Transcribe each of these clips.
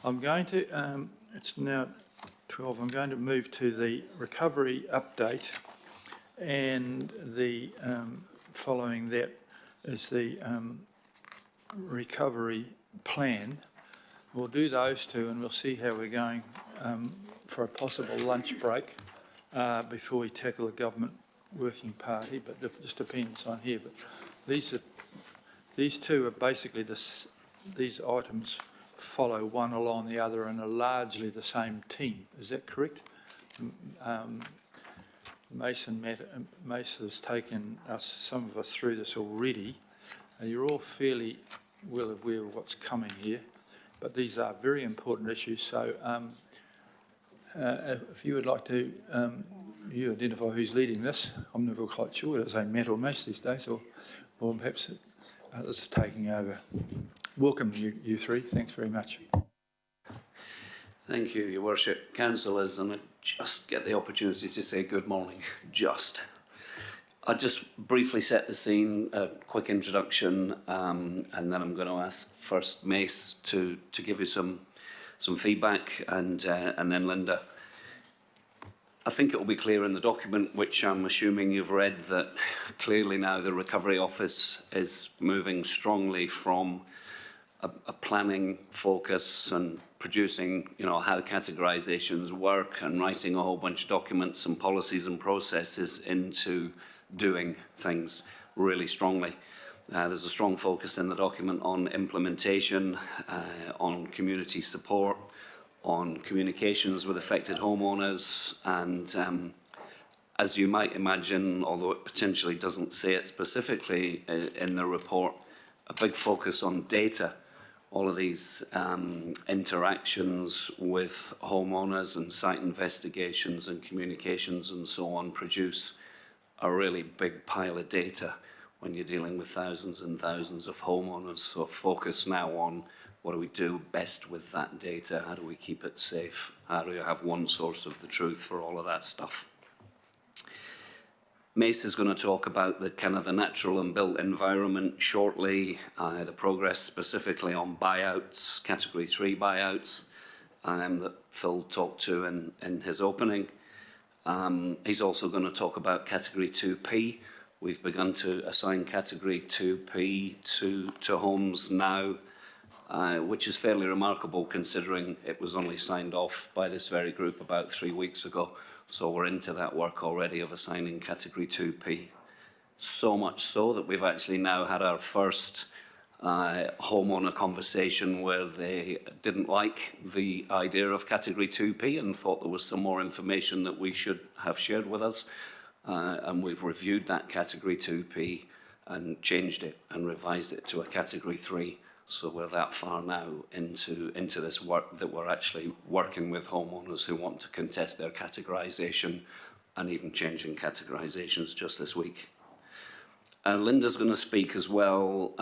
I'm going to, it's now 12, I'm going to move to the recovery update, and the following that is the recovery plan. We'll do those two and we'll see how we're going for a possible lunch break before we tackle the government working party, but it just depends on here. But these two are basically these items follow one along the other and are largely the same team. Is that correct? Mason has taken some of us through this already. You're all fairly well aware of what's coming here, but these are very important issues. So if you would like to you identify who's leading this. I'm never quite sure. It's a Matt or Mace these days, or perhaps others are taking over. Welcome, you three. Thanks very much. Thank you, Your Worship. Councillors, and I just get the opportunity to say good morning. I'll just briefly set the scene, a quick introduction, and then I'm going to ask first Mace to give you some feedback, and then Linda. I think it will be clear in the document, which I'm assuming you've read, that clearly now the Recovery Office is moving strongly from a planning focus and producing, how categorisations work and writing a whole bunch of documents and policies and processes into doing things really strongly. There's a strong focus in the document on implementation, on community support, on communications with affected homeowners, and as you might imagine, although it potentially doesn't say it specifically in the report, a big focus on data. All of these interactions with homeowners and site investigations and communications and so on produce a really big pile of data when you're dealing with thousands and thousands of homeowners. So focus now on what do we do best with that data? How do we keep it safe? How do you have one source of the truth for all of that stuff? Mace is going to talk about the natural and built environment shortly, the progress specifically on buyouts, Category 3 buyouts, that Phil talked to in his opening. He's also going to talk about Category 2P. We've begun to assign Category 2P to homes now, which is fairly remarkable considering it was only signed off by this very group about 3 weeks ago. So we're into that work already of assigning Category 2P. So much so that we've actually now had our first homeowner conversation where they didn't like the idea of Category 2P and thought there was some more information that we should have shared with us. And we've reviewed that Category 2P and changed it and revised it to a Category 3. So we're that far now into this work that we're actually working with homeowners who want to contest their categorisation and even changing categorisations just this week. Linda's going to speak as well,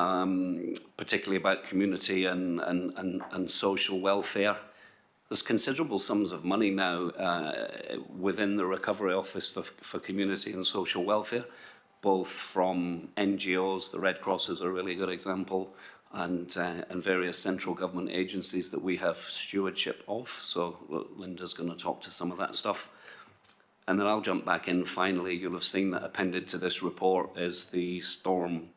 particularly about community and social welfare. There's considerable sums of money now within the Recovery Office for community and social welfare, both from NGOs, the Red Cross is a really good example, and various central government agencies that we have stewardship of. So Linda's going to talk to some of that stuff. And then I'll jump back in finally. You'll have seen that appended to this report is the storm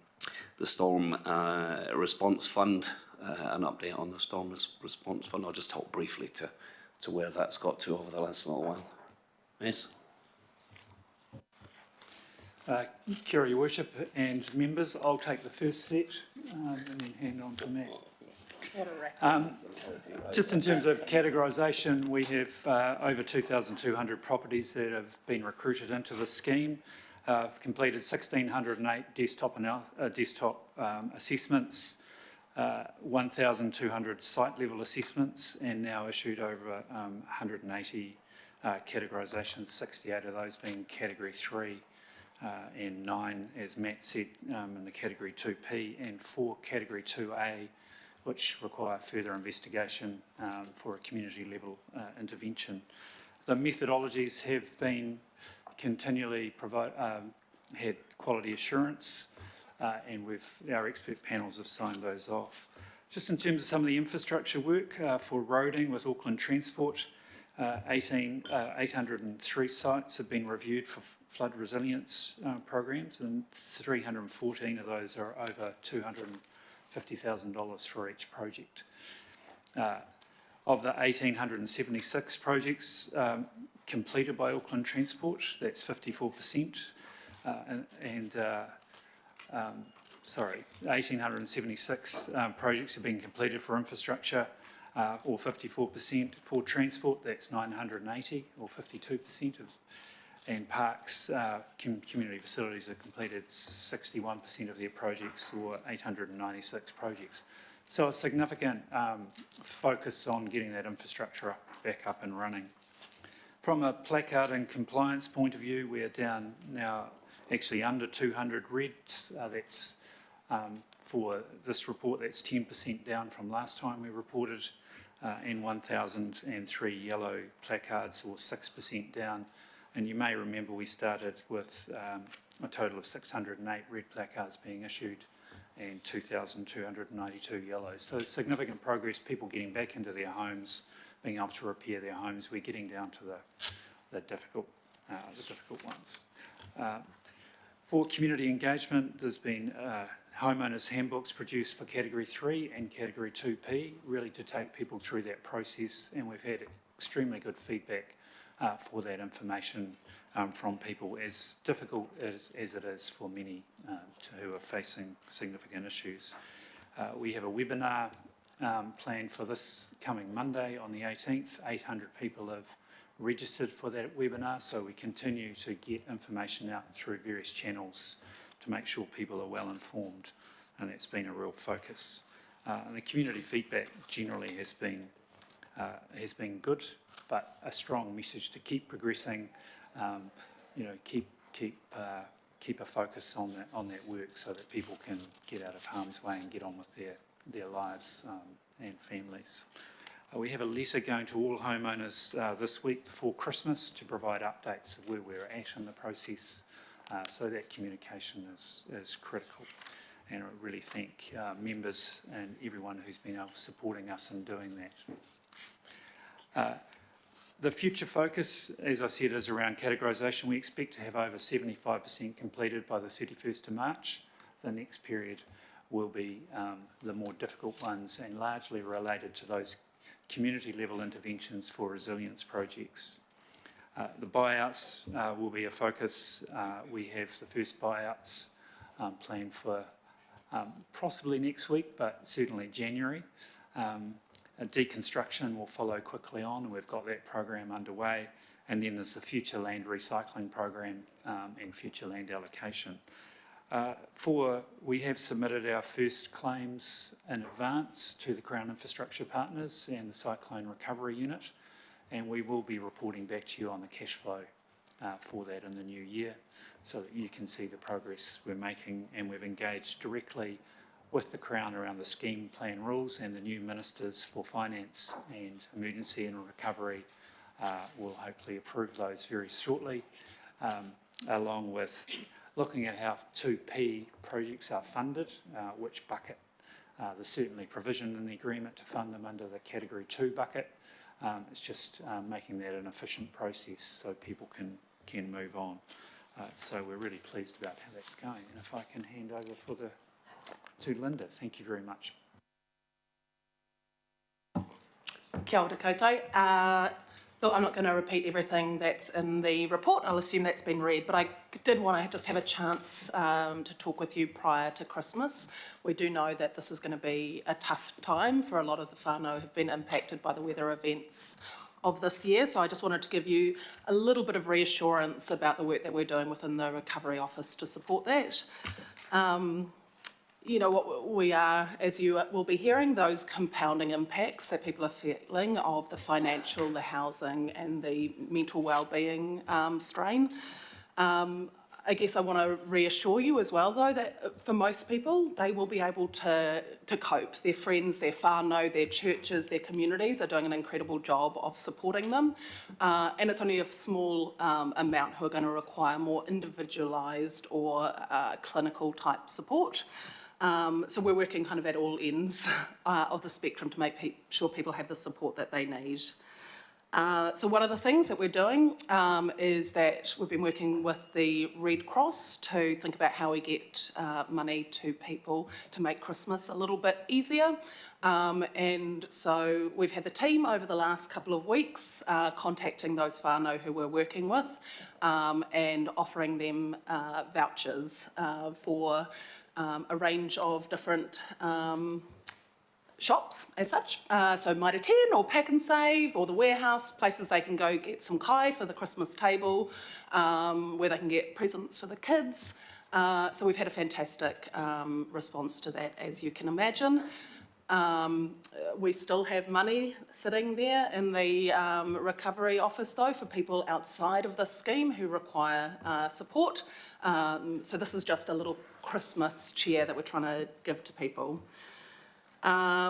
response fund, an update on the storm response fund. I'll just talk briefly to where that's got to over the last little while. Yes? Kia ora, Your Worship and members. I'll take the first set and then hand on to Matt. Just in terms of categorisation, we have over 2,200 properties that have been recruited into the scheme. Completed 1,608 desktop assessments, 1,200 site-level assessments, and now issued over 180 categorisations, 68 of those being Category 3. And 9, as Matt said, in the Category 2P, and 4 Category 2A, which require further investigation for a community-level intervention. The methodologies have been continually had quality assurance, and our expert panels have signed those off. Just in terms of some of the infrastructure work for roading with Auckland Transport, 803 sites have been reviewed for flood resilience programs, and 314 of those are over $250,000 for each project. Of the 1,876 projects completed by Auckland Transport, that's 54%, 1,876 projects have been completed for infrastructure, or 54%. For transport, that's 980, or 52%. And parks, community facilities have completed 61% of their projects, or 896 projects. So a significant focus on getting that infrastructure back up and running. From a placard and compliance point of view, we're down now actually under 200 reds. That's for this report, that's 10% down from last time we reported, and 1,003 yellow placards, or 6% down. And you may remember we started with a total of 608 red placards being issued and 2,292 yellows. So significant progress, people getting back into their homes, being able to repair their homes. We're getting down to the difficult ones. For community engagement, there's been homeowners handbooks produced for Category 3 and Category 2P, really to take people through that process, and we've had extremely good feedback for that information from people, as difficult as it is for many who are facing significant issues. We have a webinar planned for this coming Monday on the 18th. 800 people have registered for that webinar, so we continue to get information out through various channels to make sure people are well informed, and that's been a real focus. And the community feedback generally has been good, but a strong message to keep progressing, keep a focus on that work so that people can get out of harm's way and get on with their lives and families. We have a letter going to all homeowners this week before Christmas to provide updates of where we're at in the process, so that communication is critical. And I really thank members and everyone who's been supporting us in doing that. The future focus, as I said, is around categorisation. We expect to have over 75% completed by the 31st of March. The next period will be the more difficult ones, and largely related to those community level interventions for resilience projects. The buyouts will be a focus. We have the first buyouts planned for possibly next week, but certainly January. A deconstruction will follow quickly on, and we've got that program underway. And then there's the future land recycling program and future land allocation. We have submitted our first claims in advance to the Crown Infrastructure Partners and the Cyclone Recovery Unit, and we will be reporting back to you on the cash flow for that in the new year, so that you can see the progress we're making. And we've engaged directly with the Crown around the scheme plan rules, and the new Ministers for Finance and Emergency and Recovery will hopefully approve those very shortly, along with looking at how 2P projects are funded, which bucket. There's certainly provision in the agreement to fund them under the Category 2 bucket. It's just making that an efficient process so people can move on. So we're really pleased about how that's going. And if I can hand over to Linda. Thank you very much. Kia ora koutou. Look, I'm not going to repeat everything that's in the report. I'll assume that's been read, but I did want to just have a chance to talk with you prior to Christmas. We do know that this is going to be a tough time for a lot of the whānau who have been impacted by the weather events of this year. So I just wanted to give you a little bit of reassurance about the work that we're doing within the Recovery Office to support that. What we are, as you will be hearing, those compounding impacts that people are feeling of the financial, the housing and the mental wellbeing strain. I guess I want to reassure you as well, though, that for most people, they will be able to cope. Their friends, their whānau, their churches, their communities are doing an incredible job of supporting them. And it's only a small amount who are going to require more individualised or clinical type support. So we're working kind of at all ends of the spectrum to make sure people have the support that they need. So one of the things that we're doing is that we've been working with the Red Cross to think about how we get money to people to make Christmas a little bit easier. And so we've had the team over the last couple of weeks contacting those whānau who we're working with and offering them vouchers for a range of different shops as such, so Mitre 10 or Pack and Save or the Warehouse, places they can go get some kai for the Christmas table, where they can get presents for the kids. So we've had a fantastic response to that, as you can imagine. We still have money sitting there in the recovery office though for people outside of this scheme who require support. So this is just a little Christmas cheer that we're trying to give to people.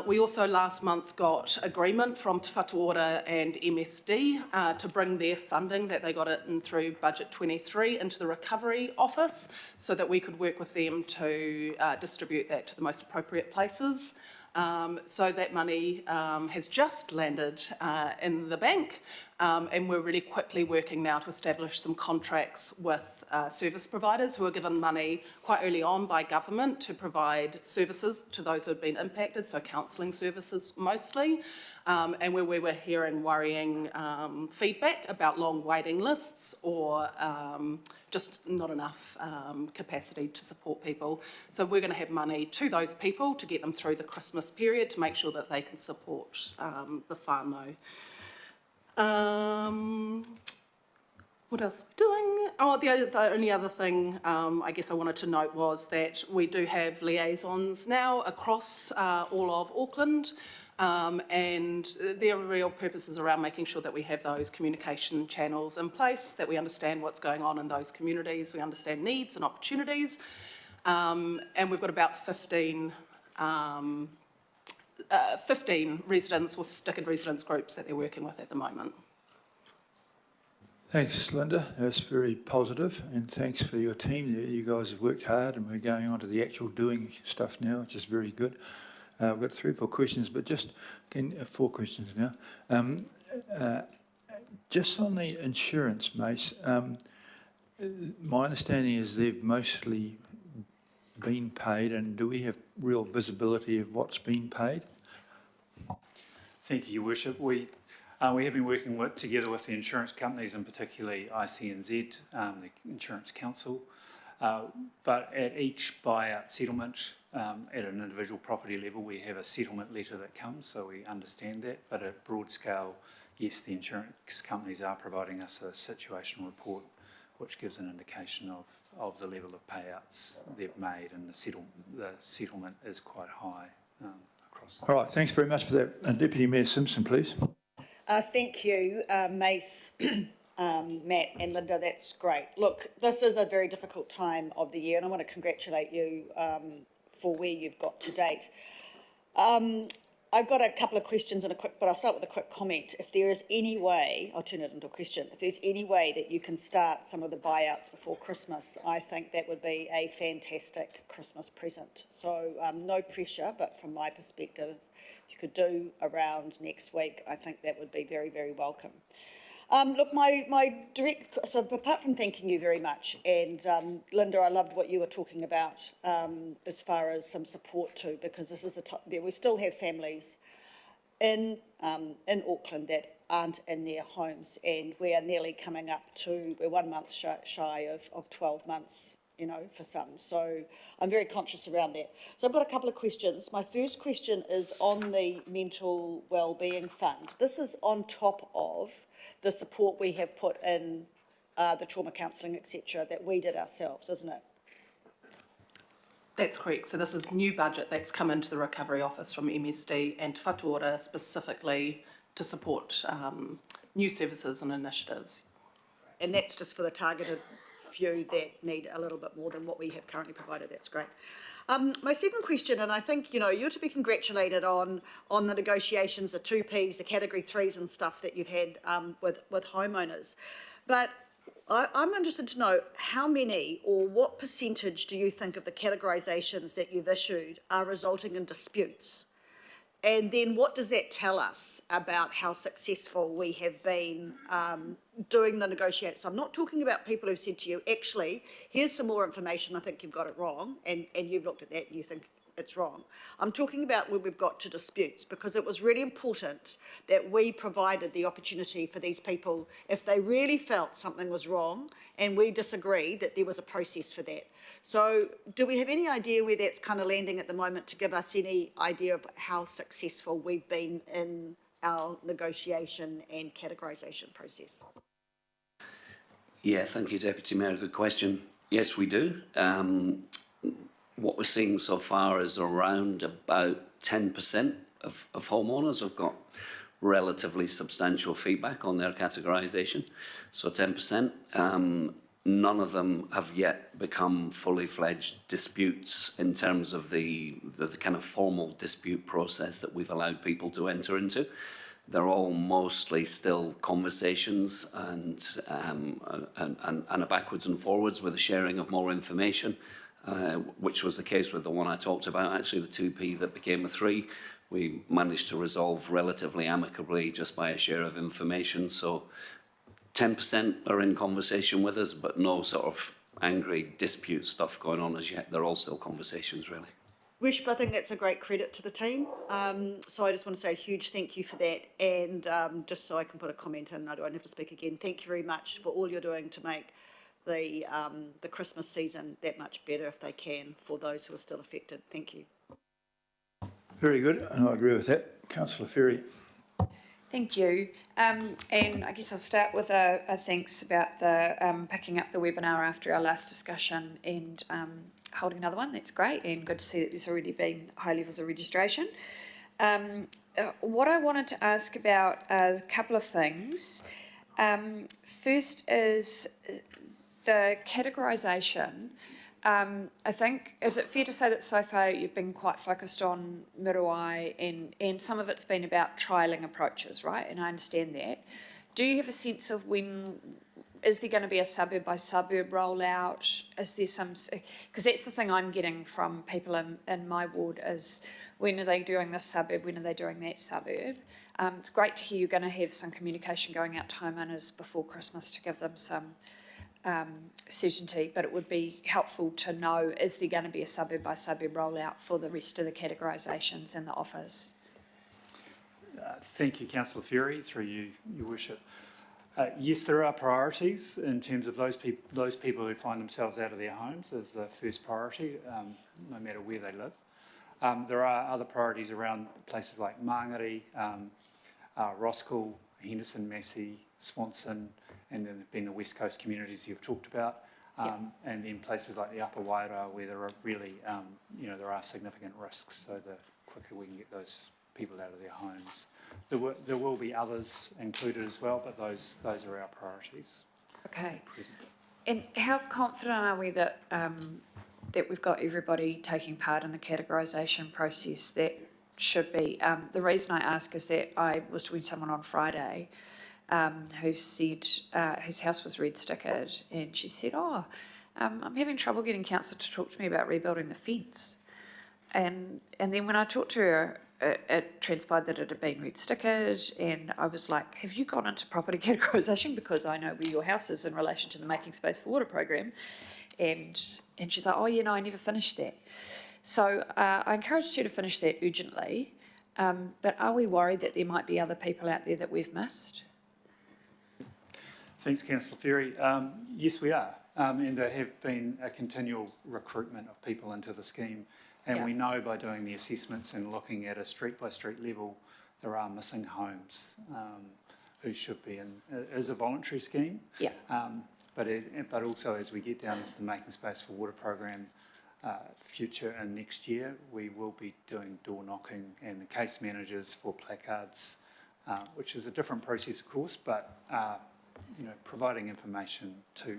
We also last month got agreement from Te Whatuora and MSD to bring their funding that they got in through Budget 23 into the Recovery Office so that we could work with them to distribute that to the most appropriate places. So that money has just landed in the bank, and we're really quickly working now to establish some contracts with service providers who are given money quite early on by government to provide services to those who have been impacted, so counselling services mostly, and where we were hearing worrying feedback about long waiting lists or just not enough capacity to support people. So we're going to have money to those people to get them through the Christmas period to make sure that they can support the whānau. What else are we doing? Oh, the only other thing I guess I wanted to note was that we do have liaisons now across all of Auckland, and their real purpose is around making sure that we have those communication channels in place, that we understand what's going on in those communities, we understand needs and opportunities, and we've got about 15 residents or stickered residents groups that they're working with at the moment. Thanks, Linda. That's very positive, and thanks for your team. You guys have worked hard, and we're going on to the actual doing stuff now, which is very good. I've got 3 or 4 questions, but just 4 questions now. Just on the insurance, Mace, my understanding is they've mostly been paid, and do we have real visibility of what's been paid? Thank you, Your Worship. We have been working together with the insurance companies, and particularly ICNZ, the Insurance Council. But at each buyout settlement, at an individual property level, we have a settlement letter that comes, so we understand that. But at broad scale, yes, the insurance companies are providing us a situational report, which gives an indication of the level of payouts they've made, and the settlement is quite high across. All right, thanks very much for that. Deputy Mayor Simpson, please. Thank you, Mace, Matt and Linda, that's great. Look, this is a very difficult time of the year, and I want to congratulate you for where you've got to date. I've got a couple of questions but I'll start with a quick comment. If there is any way, I'll turn it into a question, if there's any way that you can start some of the buyouts before Christmas, I think that would be a fantastic Christmas present. So no pressure, but from my perspective, if you could do around next week, I think that would be very, very welcome. Look, so apart from thanking you very much, and Linda, I loved what you were talking about as far as some support too, because this is we still have families in Auckland that aren't in their homes, and we are nearly coming up to, we're 1 month shy of 12 months, you know, for some. So I'm very conscious around that. So I've got a couple of questions. My first question is on the Mental Wellbeing Fund. This is on top of the support we have put in the trauma counselling, etc., that we did ourselves, isn't it? That's correct. So this is new budget that's come into the Recovery Office from MSD and Te Whatuora specifically to support new services and initiatives. And that's just for the targeted few that need a little bit more than what we have currently provided. That's great. My second question, and I think, you know, you're to be congratulated on the negotiations, the 2Ps, the Category 3s and stuff that you've had with homeowners. But I'm interested to know how many or what percentage do you think of the categorisations that you've issued are resulting in disputes? And then what does that tell us about how successful we have been doing the negotiations? I'm not talking about people who've said to you, actually, here's some more information, I think you've got it wrong, and you've looked at that and you think it's wrong. I'm talking about where we've got to disputes, because it was really important that we provided the opportunity for these people, if they really felt something was wrong and we disagreed, that there was a process for that. So do we have any idea where that's kind of landing at the moment, to give us any idea of how successful we've been in our negotiation and categorisation process? Yeah, thank you, Deputy Mayor. Good question. Yes, we do. What we're seeing so far is around about 10% of homeowners have got relatively substantial feedback on their categorisation. So 10%. None of them have yet become fully fledged disputes in terms of the kind of formal dispute process that we've allowed people to enter into. They're all mostly still conversations and a backwards and forwards with the sharing of more information, which was the case with the one I talked about, actually, the 2P that became a 3. We managed to resolve relatively amicably just by a share of information. So 10% are in conversation with us, but no sort of angry dispute stuff going on as yet. They're all still conversations, really. Wish, I think that's a great credit to the team. So I just want to say a huge thank you for that. And just so I can put a comment in, I don't have to speak again. Thank you very much for all you're doing to make the Christmas season that much better, if they can, for those who are still affected. Thank you. Very good, and I agree with that. Councillor Ferry. Thank you. And I guess I'll start with a thanks about the picking up the webinar after our last discussion and holding another one. That's great, and good to see that there's already been high levels of registration. What I wanted to ask about is a couple of things. First is the categorisation. I think, is it fair to say that so far you've been quite focused on Miruai and some of it's been about trialling approaches, right? And I understand that. Do you have a sense of when, is there going to be a suburb by suburb rollout? Is there some, because that's the thing I'm getting from people in my ward is, when are they doing this suburb, when are they doing that suburb? It's great to hear you're going to have some communication going out to homeowners before Christmas to give them some certainty, but it would be helpful to know, is there going to be a suburb by suburb rollout for the rest of the categorisations and the offers? Thank you, Councillor Ferry, through you, Your Worship. Yes, there are priorities in terms of those people who find themselves out of their homes as the first priority, no matter where they live. There are other priorities around places like Mangere, Roskilde, Henderson, Massey, Swanson, and then there've been the West Coast communities you've talked about, and then places like the Upper Wairau where there are really, there are significant risks, so the quicker we can get those people out of their homes. There will be others included as well, but those are our priorities. Okay. Present. And how confident are we that that we've got everybody taking part in the categorisation process? That should be. The reason I ask is that I was talking to someone on Friday who said whose house was red stickered, and she said, I'm having trouble getting council to talk to me about rebuilding the fence. And then when I talked to her, it transpired that it had been red stickered, and I was like, have you gone into property categorisation? Because I know where your house is in relation to the Making Space for Water program. And she's like, oh yeah, no, I never finished that. So I encouraged her to finish that urgently, but are we worried that there might be other people out there that we've missed? Thanks, Councillor Ferry. Yes, we are, and there have been a continual recruitment of people into the scheme. And we know by doing the assessments and looking at a street-by-street level, there are missing homes who should be in. It is a voluntary scheme, but also as we get down into the Making Space for Water program future and next year, we will be doing door knocking and the case managers for placards, which is a different process, of course, but providing information to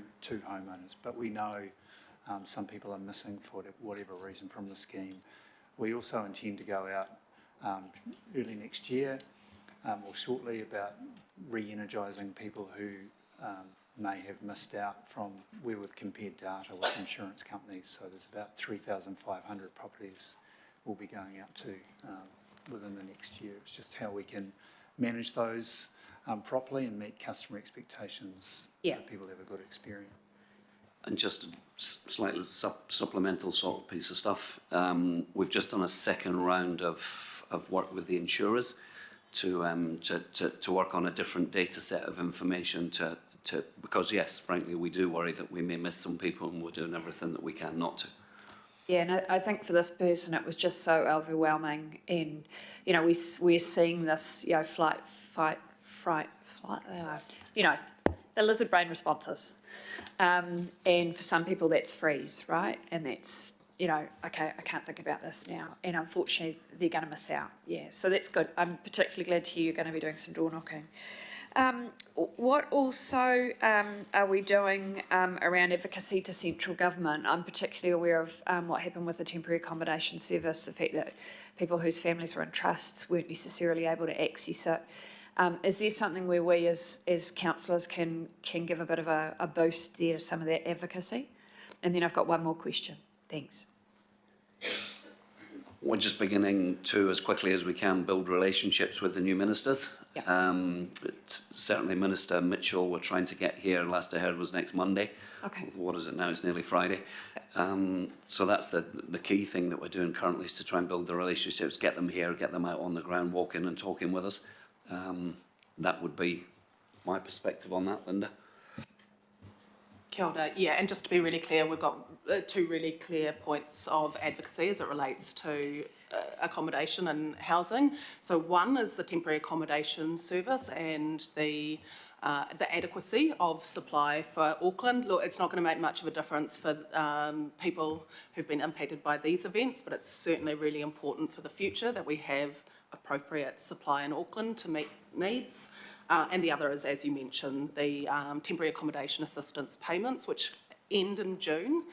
homeowners. But we know some people are missing for whatever reason from the scheme. We also intend to go out early next year or shortly about re-energising people who may have missed out from where we've compared data with insurance companies. So there's about 3,500 properties we'll be going out to within the next year. It's just how we can manage those properly and meet customer expectations so people have a good experience. And just a slightly supplemental sort of piece of stuff. We've just done a second round of work with the insurers to work on a different data set of information because yes, frankly, we do worry that we may miss some people, and we're doing everything that we can not to. Yeah, and I think for this person, it was just so overwhelming. And, you know, we're seeing this, you know, you know, the lizard brain responses. And for some people, that's freeze, right? And that's, you know, okay, I can't think about this now. And unfortunately, they're going to miss out. Yeah, so that's good. I'm particularly glad to hear you're going to be doing some door knocking. What also are we doing around advocacy to central government? I'm particularly aware of what happened with the temporary accommodation service, the fact that people whose families were in trusts weren't necessarily able to access it. Is there something where we as councillors can give a bit of a boost there to some of that advocacy? And then I've got one more question. Thanks. We're just beginning to, as quickly as we can, build relationships with the new ministers. Yep. Certainly Minister Mitchell we're trying to get here, last I heard was next Monday. Okay. What is it now? It's nearly Friday. So that's the key thing that we're doing currently, is to try and build the relationships, get them here, get them out on the ground, walking and talking with us. That would be my perspective on that, Linda. Kia ora. Yeah, and just to be really clear, we've got two really clear points of advocacy as it relates to accommodation and housing. So one is the temporary accommodation service and the adequacy of supply for Auckland. Look, it's not going to make much of a difference for people who've been impacted by these events, but it's certainly really important for the future that we have appropriate supply in Auckland to meet needs. And the other is, as you mentioned, the temporary accommodation assistance payments, which end in June.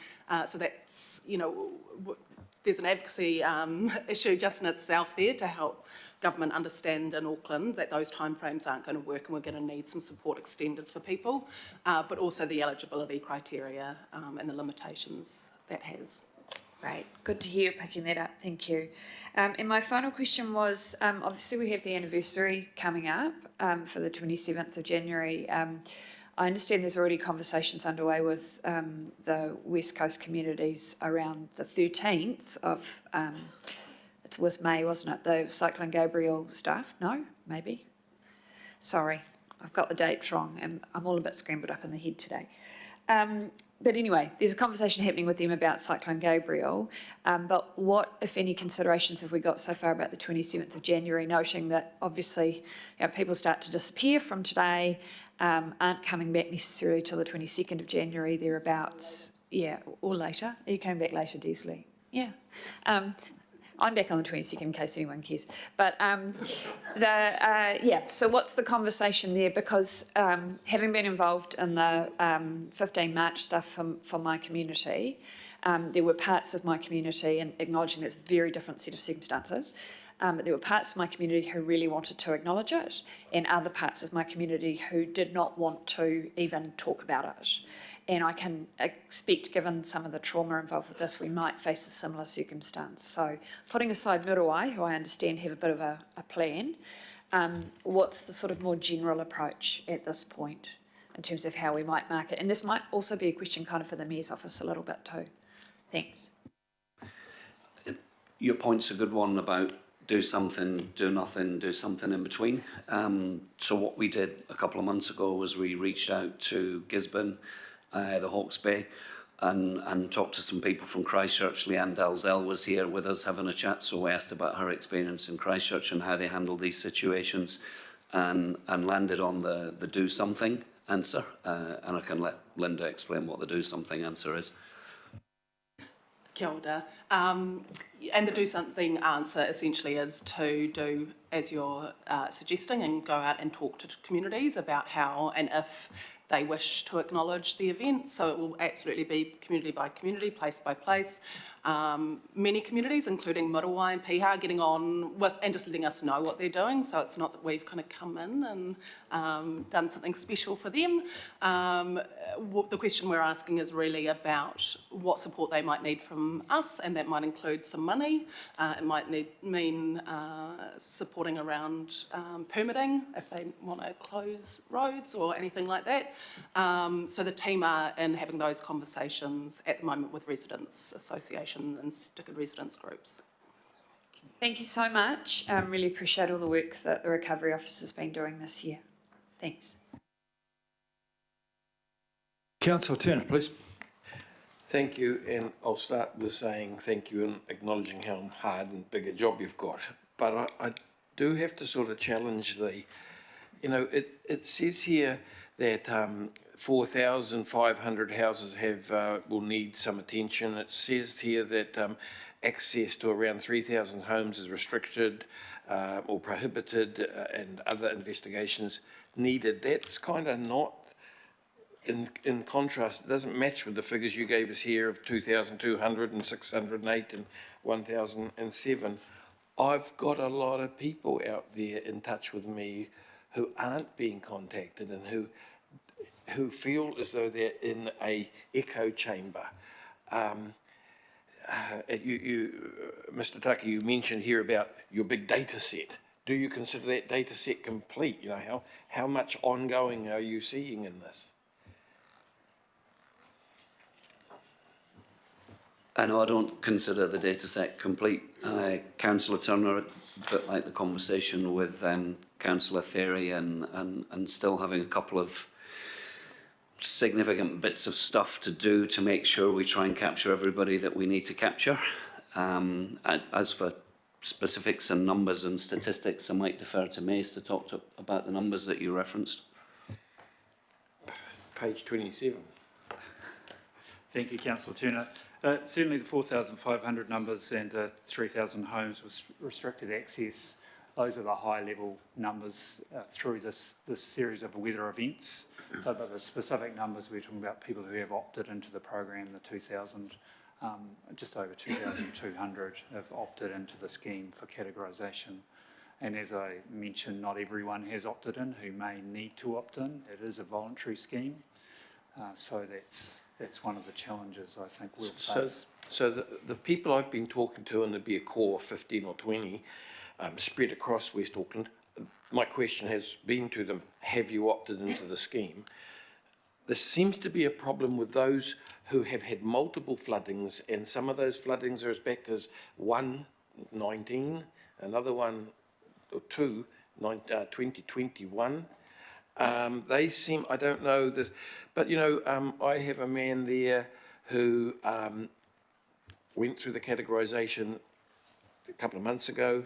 So that's, you know, there's an advocacy issue just in itself there to help government understand in Auckland that those timeframes aren't going to work and we're going to need some support extended for people, but also the eligibility criteria and the limitations that has. Great, good to hear you picking that up, thank you. And my final question was, obviously we have the anniversary coming up for the 27th of January. I understand there's already conversations underway with the West Coast communities around the 13th of, it was May, wasn't it, the Cyclone Gabriel stuff? No, maybe? Sorry, I've got the dates wrong and I'm all a bit scrambled up in the head today. But anyway, there's a conversation happening with them about Cyclone Gabriel, but what, if any, considerations have we got so far about the 27th of January, noting that obviously, you know, people start to disappear from today, aren't coming back necessarily till the 22nd of January, thereabouts, yeah, or later. Are you coming back later, Deasley? Yeah. I'm back on the 22nd in case anyone cares. But yeah, so what's the conversation there? Because having been involved in the 15 March stuff for my community, there were parts of my community, and acknowledging that's a very different set of circumstances, but there were parts of my community who really wanted to acknowledge it, and other parts of my community who did not want to even talk about it. And I can expect, given some of the trauma involved with this, we might face a similar circumstance. So putting aside Muriwai, who I understand have a bit of a plan, what's the sort of more general approach at this point in terms of how we might mark it? And this might also be a question kind of for the Mayor's office a little bit too. Thanks. Your point's a good one about do something, do nothing, do something in between. So what we did a couple of months ago was we reached out to Gisborne, the Hawke's Bay, and talked to some people from Christchurch. Leanne Dalzell was here with us having a chat, so we asked about her experience in Christchurch and how they handle these situations, and landed on the do something answer. And I can let Linda explain what the do something answer is. Kia ora. And the do something answer essentially is to do as you're suggesting and go out and talk to communities about how and if they wish to acknowledge the event. So it will absolutely be community by community, place by place. Many communities, including Muriwai and Piha, getting on with and just letting us know what they're doing. So it's not that we've kind of come in and done something special for them. The question we're asking is really about what support they might need from us, and that might include some money. It might mean supporting around permitting if they want to close roads or anything like that. So the team are in having those conversations at the moment with residents associations and stickered residents groups. Thank you so much. Really appreciate all the work that the Recovery Office has been doing this year. Thanks. Councillor Turner, please. Thank you, and I'll start with saying thank you and acknowledging how hard and big a job you've got. But I do have to sort of challenge it says here that 4,500 houses will need some attention. It says here that access to around 3,000 homes is restricted or prohibited, and other investigations needed. That's kind of not. In contrast, it doesn't match with the figures you gave us here of 2,200 and 608 and 1,007. I've got a lot of people out there in touch with me who aren't being contacted and who feel as though they're in a echo chamber. Mr. Tucker, you mentioned here about your big data set. Do you consider that data set complete? You know, how much ongoing are you seeing in this? I know I don't consider the data set complete. Councillor Turner, a bit like the conversation with Councillor Ferry, and still having a couple of significant bits of stuff to do to make sure we try and capture everybody that we need to capture. As for specifics and numbers and statistics, I might defer to Mace to talk about the numbers that you referenced. Page 27. Thank you, Councillor Turner. Certainly the 4,500 numbers and 3,000 homes with restricted access, those are the high-level numbers through this series of weather events. So, but the specific numbers, we're talking about people who have opted into the program, the 2,000, just over 2,200 have opted into the scheme for categorisation. And as I mentioned, not everyone has opted in who may need to opt in. It is a voluntary scheme. So that's one of the challenges I think we'll face. So the people I've been talking to, and there'd be a core of 15 or 20 spread across West Auckland, my question has been to them, have you opted into the scheme? There seems to be a problem with those who have had multiple floodings, and some of those floodings are as back as 2019, another one or two, 2021. They seem, I don't know that, but I have a man there who went through the categorisation a couple of months ago.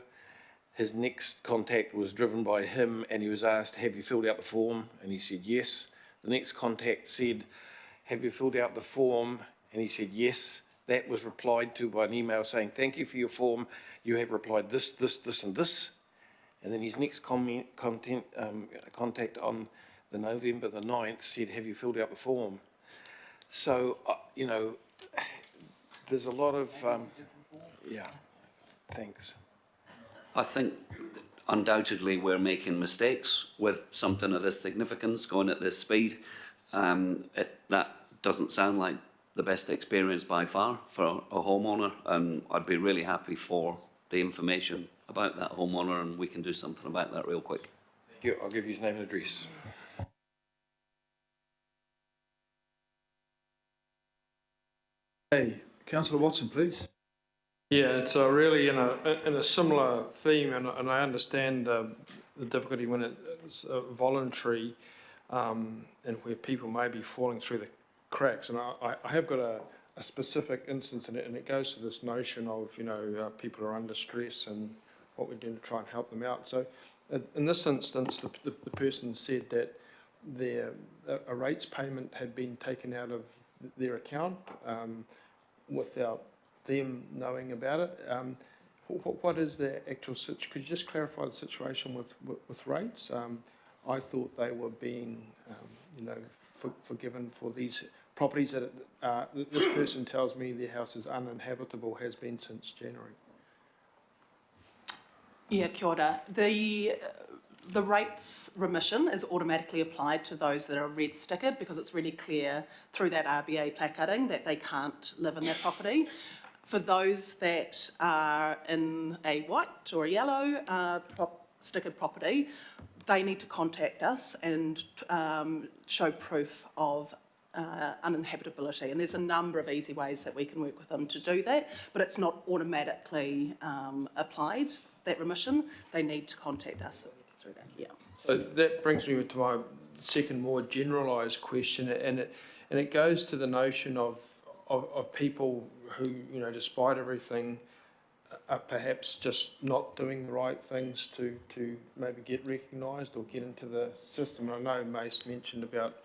His next contact was driven by him, and he was asked, have you filled out the form? And he said yes. The next contact said, have you filled out the form? And he said yes. That was replied to by an email saying, thank you for your form. You have replied this, this, this and this. And then his next contact on the November the 9th said, have you filled out the form? So, there's a lot of, yeah, thanks. I think undoubtedly we're making mistakes with something of this significance going at this speed. That doesn't sound like the best experience by far for a homeowner, and I'd be really happy for the information about that homeowner, and we can do something about that real quick. Thank you. I'll give you his name and address. Hey, Councillor Watson, please. Yeah, it's really in a similar theme, and I understand the difficulty when it's voluntary, and where people may be falling through the cracks. And I have got a specific instance in it, and it goes to this notion of people are under stress and what we're doing to try and help them out. So, in this instance, the person said that a rates payment had been taken out of their account without them knowing about it. What is the actual situation? Could you just clarify the situation with rates? I thought they were being, forgiven for these properties that this person tells me their house is uninhabitable, has been since January. Yeah, kia ora. The rates remission is automatically applied to those that are red stickered because it's really clear through that RBA placarding that they can't live in their property. For those that are in a white or a yellow stickered property, they need to contact us and show proof of uninhabitability. And there's a number of easy ways that we can work with them to do that, but it's not automatically applied, that remission. They need to contact us through that, yeah. So that brings me to my second more generalised question, and it goes to the notion of people who, despite everything, are perhaps just not doing the right things to maybe get recognised or get into the system. I know Mace mentioned about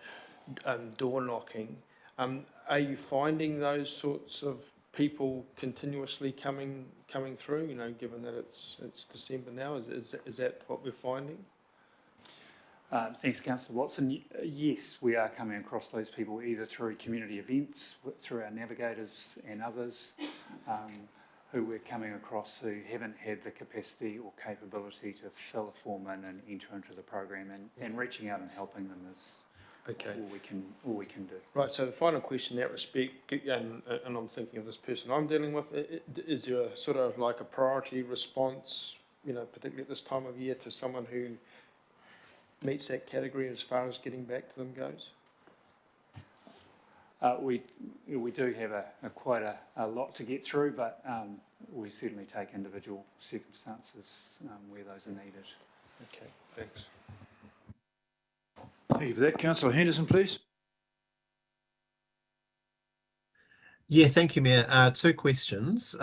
door knocking. Are you finding those sorts of people continuously coming through, given that it's December now? Is that what we're finding? Thanks, Councillor Watson. Yes, we are coming across those people either through community events, through our navigators and others, who we're coming across who haven't had the capacity or capability to fill a form in and enter into the program, and reaching out and helping them is all we can do. Right, so the final question in that respect, and I'm thinking of this person I'm dealing with, is there a sort of like a priority response, particularly at this time of year, to someone who meets that category as far as getting back to them goes? We do have quite a lot to get through, but we certainly take individual circumstances where those are needed. Okay, thanks. Thank you for that. Councillor Henderson, please. Yeah, thank you, Mayor. Two questions.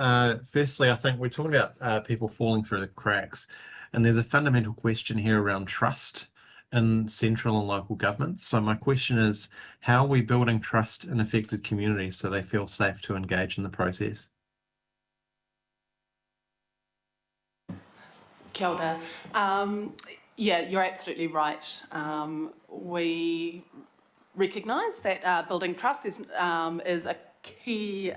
Firstly, I think we're talking about people falling through the cracks, and there's a fundamental question here around trust in central and local governments. So my question is, how are we building trust in affected communities so they feel safe to engage in the process? Kia ora. Yeah, you're absolutely right. We recognise that building trust is a key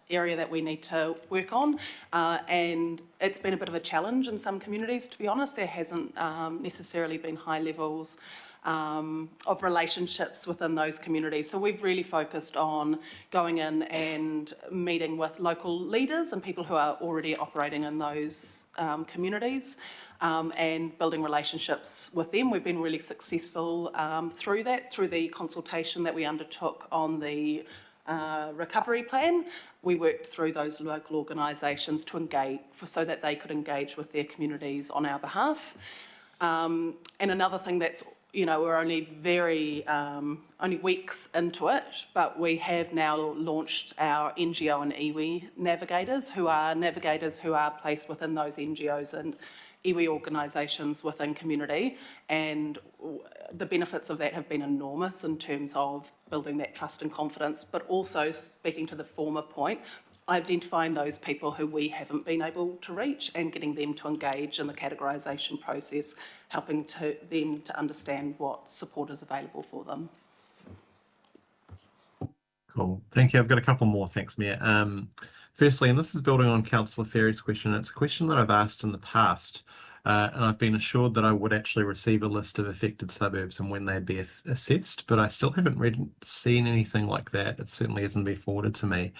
area that we need to work on, and it's been a bit of a challenge in some communities, to be honest. There hasn't necessarily been high levels of relationships within those communities. So we've really focused on going in and meeting with local leaders and people who are already operating in those communities, and building relationships with them. We've been really successful through that, through the consultation that we undertook on the recovery plan. We worked through those local organisations to engage, so that they could engage with their communities on our behalf. And another thing that's, we're only only weeks into it, but we have now launched our NGO and iwi navigators, who are placed within those NGOs and iwi organisations within community, and the benefits of that have been enormous in terms of building that trust and confidence, but also, speaking to the former point, identifying those people who we haven't been able to reach and getting them to engage in the categorisation process, helping them to understand what support is available for them. Cool, thank you. I've got a couple more, thanks, Mayor. Firstly, and this is building on Councillor Ferry's question, it's a question that I've asked in the past, and I've been assured that I would actually receive a list of affected suburbs and when they'd be assessed, but I still haven't seen anything like that. It certainly hasn't been forwarded to me.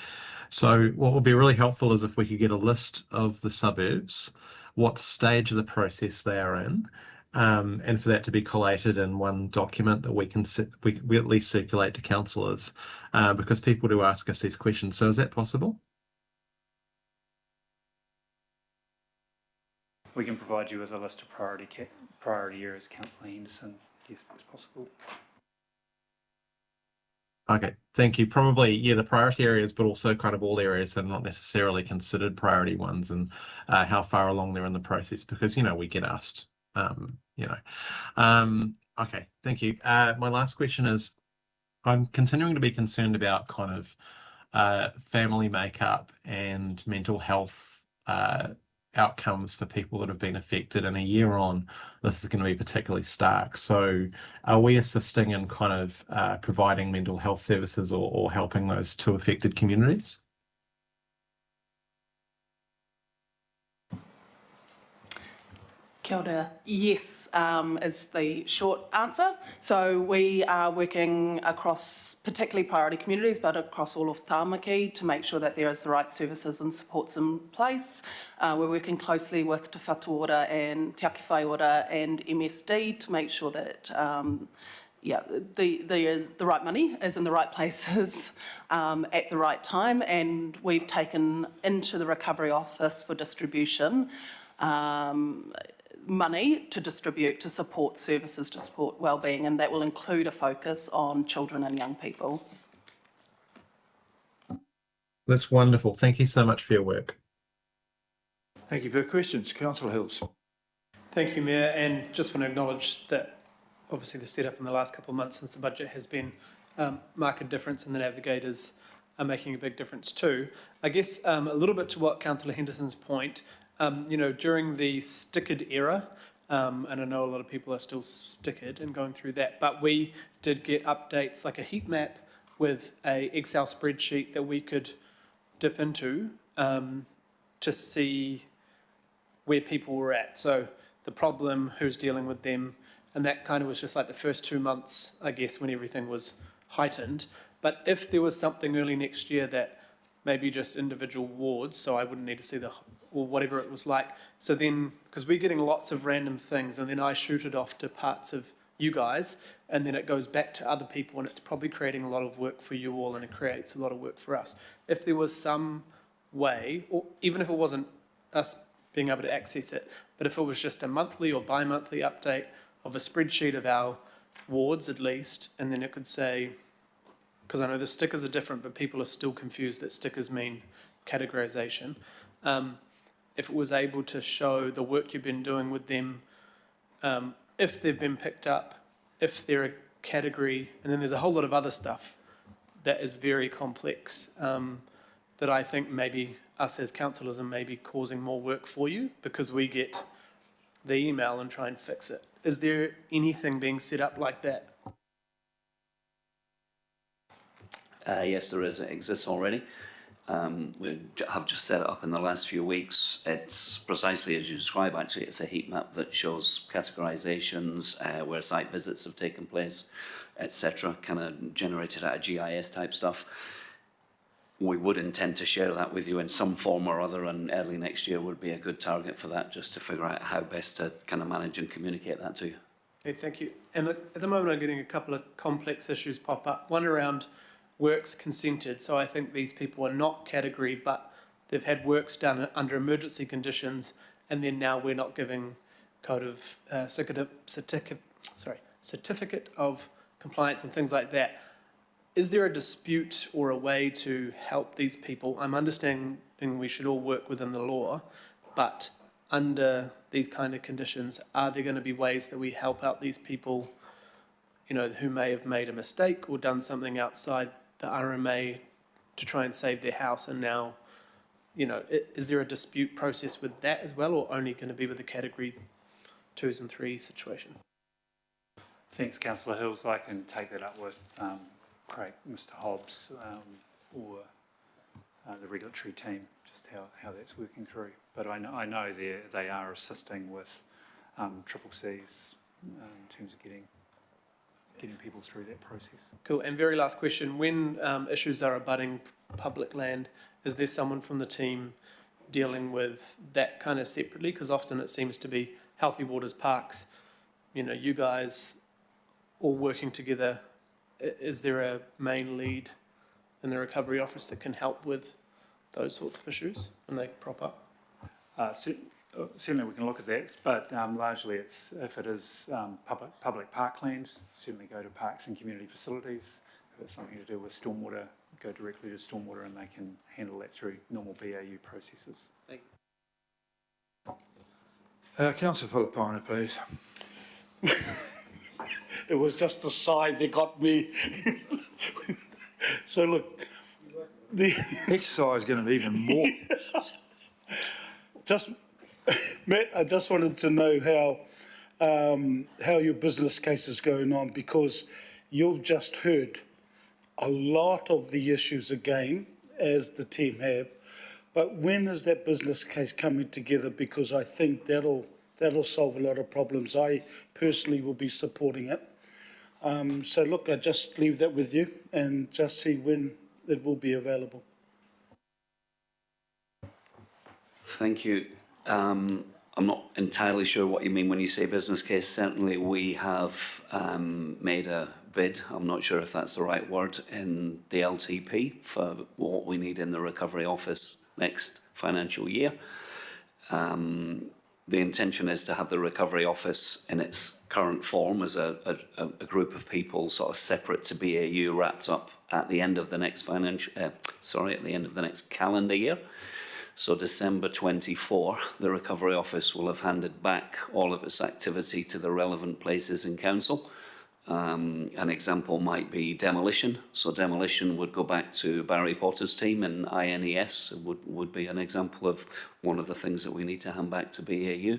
So what would be really helpful is if we could get a list of the suburbs, what stage of the process they are in, and for that to be collated in one document that we at least circulate to councillors, because people do ask us these questions. So is that possible? We can provide you with a list of priority areas, Councillor Henderson. Yes, that's possible. Okay, thank you. Probably, yeah, the priority areas, but also kind of all areas that are not necessarily considered priority ones, and how far along they're in the process, because, we get asked, okay, thank you. My last question is, I'm continuing to be concerned about kind of family makeup and mental health outcomes for people that have been affected, and a year on, this is going to be particularly stark. So are we assisting in kind of providing mental health services or helping those two affected communities? Kia ora. Yes, is the short answer. So we are working across particularly priority communities, but across all of Tāmaki to make sure that there is the right services and supports in place. We're working closely with Te Whatu Ora and Te Aki Whai Ora and MSD to make sure that the right money is in the right places at the right time. And we've taken into the Recovery Office for distribution money to distribute to support services, to support wellbeing, and that will include a focus on children and young people. That's wonderful. Thank you so much for your work. Thank you for your questions. Councillor Hills. Thank you, Mayor, and just want to acknowledge that obviously the setup in the last couple of months since the budget has been marked difference, and the navigators are making a big difference too. I guess a little bit to what Councillor Henderson's point, during the stickered era, and I know a lot of people are still stickered and going through that, but we did get updates like a heat map with a Excel spreadsheet that we could dip into to see where people were at. So the problem, who's dealing with them, and that kind of was just like the first 2 months, I guess, when everything was heightened. But if there was something early next year that maybe just individual wards, so I wouldn't need to see or whatever it was like. So then, because we're getting lots of random things, and then I shoot it off to parts of you guys, and then it goes back to other people, and it's probably creating a lot of work for you all, and it creates a lot of work for us. If there was some way, or even if it wasn't us being able to access it, but if it was just a monthly or bi-monthly update of a spreadsheet of our wards at least, and then it could say, because I know the stickers are different, but people are still confused that stickers mean categorisation. If it was able to show the work you've been doing with them, if they've been picked up, if they're a category, and then there's a whole lot of other stuff that is very complex that I think maybe us as councillors are maybe causing more work for you because we get the email and try and fix it. Is there anything being set up like that? Yes, there is. It exists already. We have just set it up in the last few weeks. It's precisely as you describe, actually. It's a heat map that shows categorisations, where site visits have taken place, etc., kind of generated out of GIS type stuff. We would intend to share that with you in some form or other, and early next year would be a good target for that, just to figure out how best to kind of manage and communicate that to you. Okay, thank you. And at the moment I'm getting a couple of complex issues pop up. One around works consented. So I think these people are not category, but they've had works done under emergency conditions, and then now we're not giving code of certificate of compliance and things like that. Is there a dispute or a way to help these people? I'm understanding we should all work within the law, but under these kind of conditions, are there going to be ways that we help out these people, who may have made a mistake or done something outside the RMA to try and save their house, and now, is there a dispute process with that as well, or only going to be with the category 2s and 3 situation? Thanks, Councillor Hills. I can take that up with Mr. Hobbs or the regulatory team, just how that's working through. But I know they are assisting with triple Cs in terms of getting people through that process. Cool. And very last question, when issues are abutting public land, is there someone from the team dealing with that kind of separately? Because often it seems to be Healthy Waters Parks, you guys all working together. Is there a main lead in the recovery office that can help with those sorts of issues when they crop up? Certainly we can look at that, but largely if it is public parkland, certainly go to Parks and Community Facilities. If it's something to do with stormwater, go directly to stormwater, and they can handle that through normal BAU processes. Thank you. Councillor Philippine, please. It was just the side that got me. So look, the exercise is going to be even more. just Matt, I just wanted to know how your business case is going on, because you've just heard a lot of the issues again, as the team have. But when is that business case coming together? Because I think that'll solve a lot of problems. I personally will be supporting it. So look, I just leave that with you and just see when it will be available. Thank you. I'm not entirely sure what you mean when you say business case. Certainly we have made a bid, I'm not sure if that's the right word, in the LTP for what we need in the Recovery Office next financial year. The intention is to have the Recovery Office in its current form as a group of people sort of separate to BAU, wrapped up at the end of the next at the end of the next calendar year. So December 24, the Recovery Office will have handed back all of its activity to the relevant places in council. An example might be demolition. So demolition would go back to Barry Potter's team, and INES would be an example of one of the things that we need to hand back to BAU.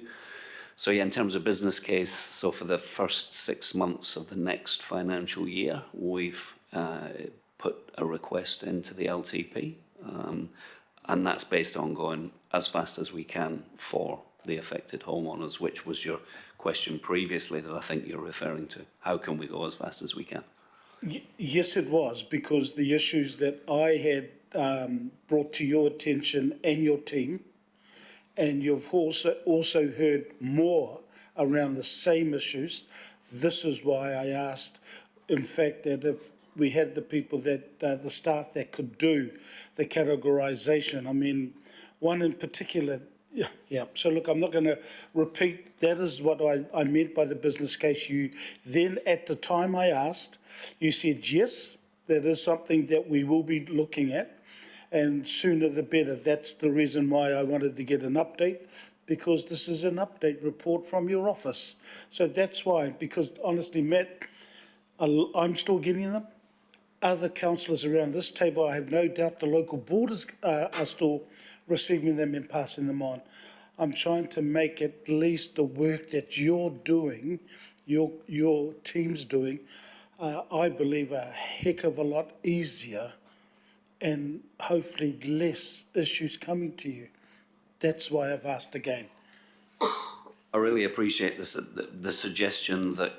So yeah, in terms of business case, so for the first 6 months of the next financial year, we've put a request into the LTP, and that's based on going as fast as we can for the affected homeowners, which was your question previously that I think you're referring to. How can we go as fast as we can? Yes, it was, because the issues that I had brought to your attention and your team, and you've also heard more around the same issues. This is why I asked, in fact, that if we had the people that, the staff that could do the categorisation. I mean, one in particular, yeah. So look, I'm not going to repeat. That is what I meant by the business case. You then, at the time I asked, you said, yes, that is something that we will be looking at, and sooner the better. That's the reason why I wanted to get an update, because this is an update report from your office. So that's why, because honestly, Matt, I'm still getting them. Other councillors around this table, I have no doubt the local boards are still receiving them and passing them on. I'm trying to make at least the work that you're doing, your team's doing, I believe a heck of a lot easier, and hopefully less issues coming to you. That's why I've asked again. I really appreciate the suggestion that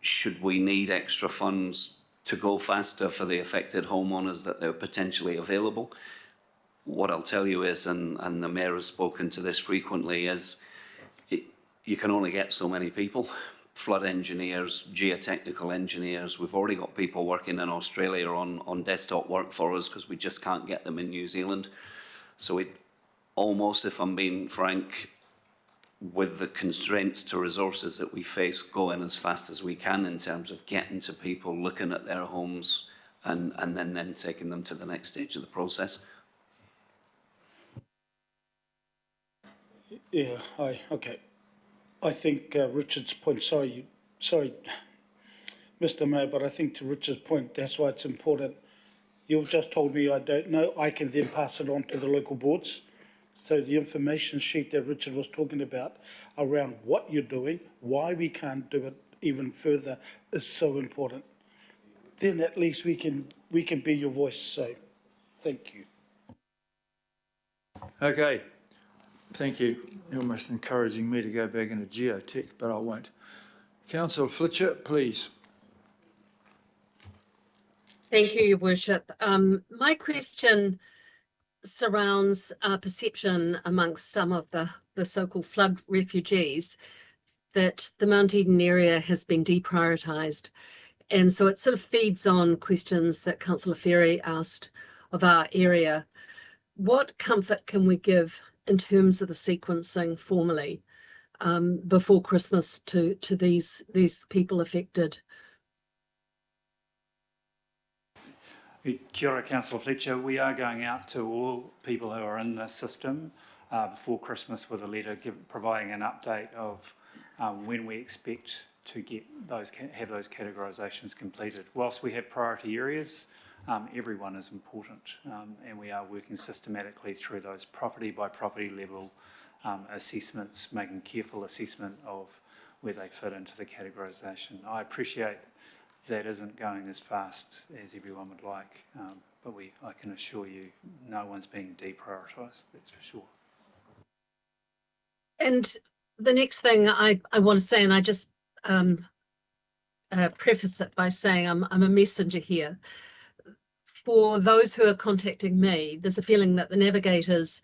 should we need extra funds to go faster for the affected homeowners, that they're potentially available. What I'll tell you is, and the Mayor has spoken to this frequently, is you can only get so many people. Flood engineers, geotechnical engineers. We've already got people working in Australia on desktop work for us because we just can't get them in New Zealand. So it almost, if I'm being frank, with the constraints to resources that we face, going as fast as we can in terms of getting to people, looking at their homes, and then taking them to the next stage of the process. Yeah, okay. I think Richard's point, sorry, Mr. Mayor, but I think to Richard's point, that's why it's important. You've just told me I don't know. I can then pass it on to the local boards. So the information sheet that Richard was talking about around what you're doing, why we can't do it even further, is so important. Then at least we can be your voice. So thank you. Okay, thank you. You're almost encouraging me to go back into geotech, but I won't. Councillor Fletcher, please. Thank you, Your Worship. My question surrounds perception amongst some of the so-called flood refugees that the Mount Eden area has been deprioritised. And so it sort of feeds on questions that Councillor Ferry asked of our area. What comfort can we give in terms of the sequencing formally before Christmas to these people affected? Kia ora, Councillor Fletcher. We are going out to all people who are in the system before Christmas with a letter providing an update of when we expect to have those categorisations completed. Whilst we have priority areas, everyone is important, and we are working systematically through those property by property level assessments, making careful assessment of where they fit into the categorisation. I appreciate that isn't going as fast as everyone would like, but I can assure you no one's being deprioritised, that's for sure. And the next thing I want to say, and I just preface it by saying I'm a messenger here. For those who are contacting me, there's a feeling that the navigators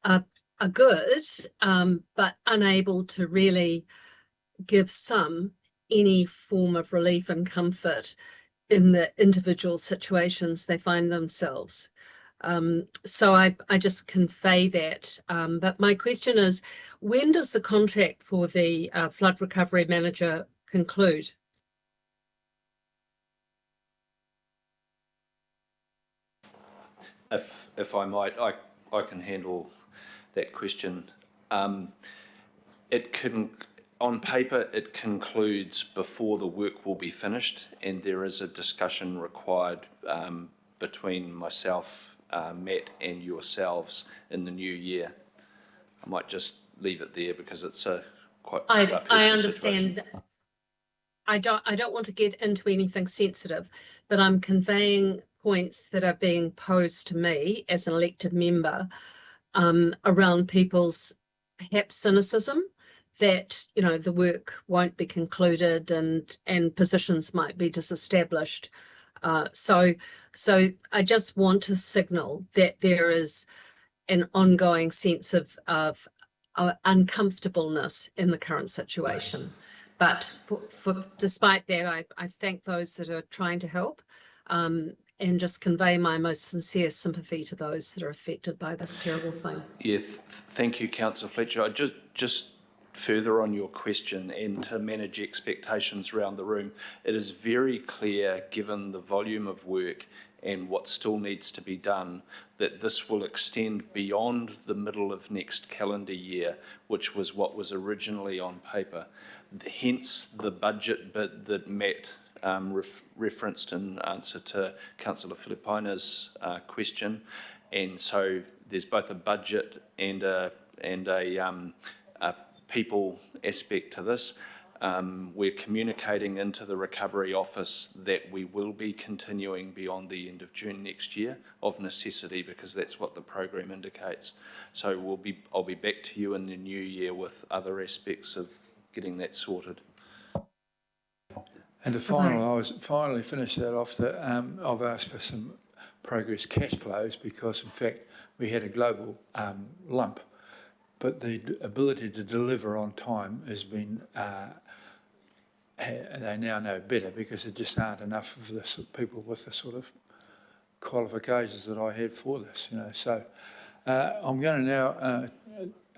are good, but unable to really give any form of relief and comfort in the individual situations they find themselves. So I just convey that. But my question is, when does the contract for the flood recovery manager conclude? If I might, I can handle that question. It can, on paper, it concludes before the work will be finished, and there is a discussion required between myself, Matt, and yourselves in the new year. I might just leave it there because it's a quite. I understand. I don't want to get into anything sensitive, but I'm conveying points that are being posed to me as an elected member around people's perhaps cynicism that, you know, the work won't be concluded and positions might be disestablished. So I just want to signal that there is an ongoing sense of uncomfortableness in the current situation. But despite that, I thank those that are trying to help and just convey my most sincere sympathy to those that are affected by this terrible thing. Yeah, thank you, Councillor Fletcher. I just further on your question and to manage expectations around the room, it is very clear, given the volume of work and what still needs to be done, that this will extend beyond the middle of next calendar year, which was what was originally on paper. Hence the budget bit that Matt referenced in answer to Councillor Filipaina's question. And so there's both a budget and a people aspect to this. We're communicating into the Recovery Office that we will be continuing beyond the end of June next year of necessity, because that's what the program indicates. So I'll be back to you in the new year with other aspects of getting that sorted. And to finally finish that off, I've asked for some progress cash flows because, in fact, we had a global lump, but the ability to deliver on time has been, they now know better because there just aren't enough of the people with the sort of qualifications that I had for this, you know. So I'm going to now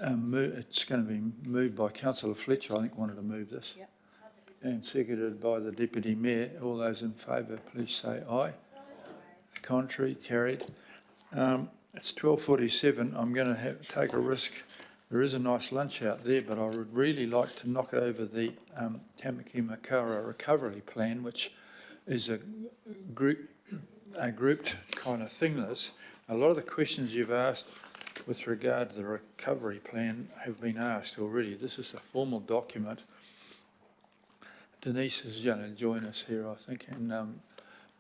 it's going to be moved by Councillor Fletcher, I think wanted to move this. Yep. And seconded by the Deputy Mayor. All those in favour, please say aye. Contrary, carried. It's 12:47. I'm going to take a risk. There is a nice lunch out there, but I would really like to knock over the Tamaki Makaurau recovery plan, which is a grouped kind of thing. A lot of the questions you've asked with regard to the recovery plan have been asked already. This is a formal document. Denise is going to join us here, I think, and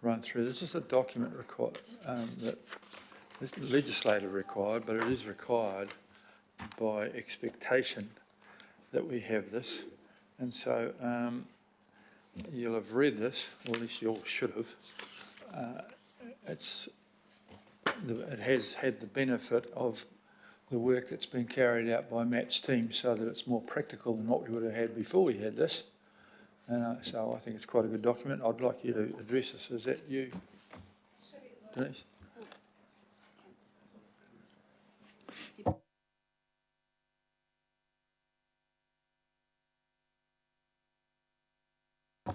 run through. This is a document that is legislative required, but it is required by expectation that we have this. And so you'll have read this, or at least you all should have. It has had the benefit of the work that's been carried out by Matt's team so that it's more practical than what we would have had before we had this. And so I think it's quite a good document. I'd like you to address this. Is that you, Denise?